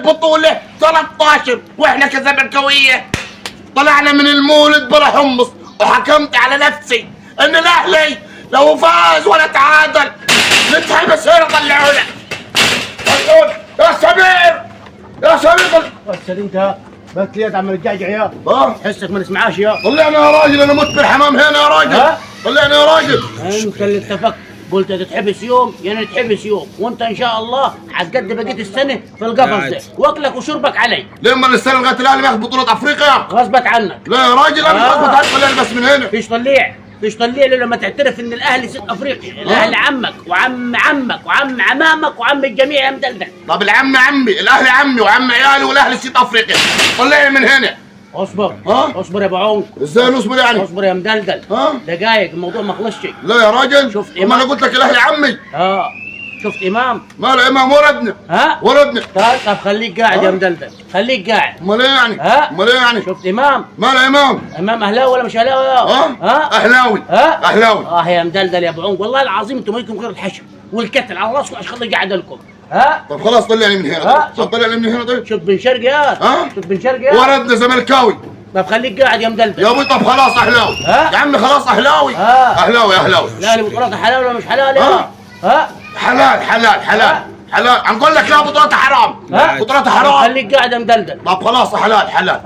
البطولة 13 واحنا كزملكاوية طلعنا من المولد بلا حمص، وحكمت على نفسي ان الاهلي لو فاز ولا تعادل نتحبس هنا طلعونا. يا سمير يا سمير بس انت بس ليه عم تجعجع يا حسك ما نسمعاش يا. طلعنا يا راجل، انا مت بالحمام هنا يا راجل. طلعنا يا راجل. انت اللي اتفقت، قلت تتحبس يوم يعني تحبس يوم، وانت ان شاء الله هتقضي بقيه السنه في القفص ده، واكلك وشربك علي. ليه ما السنه لغايه الاهلي ماخذ بطوله افريقيا؟ غصبت عنك. لا يا راجل انا مش غصبت عني، طلعني بس من هنا. فيش طليع الا لما تعترف ان الاهلي ست افريقيا، الاهلي عمك وعم عمك وعم عمامك وعم الجميع يا مدلدل. طب العم عمي، الاهلي عمي وعم عيالي والاهلي ست افريقيا، طلعني من هنا. اصبر اصبر يا ابو عون. ازاي نصبر يعني؟ اصبر يا مدلدل. دقايق الموضوع ما خلصش. لا يا راجل شفت ما انا قلت لك الاهلي عمي. شفت امام؟ مال امام ولدنا. ولدنا. طب خليك قاعد يا مدلدل، خليك قاعد. امال ايه يعني؟ امال ايه يعني؟ شفت امام؟ مال امام؟ امام اهلاوي ولا مش اهلاوي؟ اهلاوي. اهلاوي. يا مدلدل يا ابو عون، والله العظيم انتم مالكم غير الحشر والكتل على راسكم عشان خلي قاعد لكم. طب خلاص طلعني من هنا. طب طلعني من هنا. طيب شوف بن شرقي. شوف بن شرقي. ولدنا زملكاوي. طب خليك قاعد يا مدلدل يا ابوي. طب خلاص اهلاوي. يا عمي خلاص اهلاوي. اهلاوي. لا بطولات حلال ولا مش حلال؟ حلال حلال حلال حلال. عم قول لك لا بطولات حرام. بطولات حرام. خليك قاعد يا مدلدل. طب خلاص حلال حلال.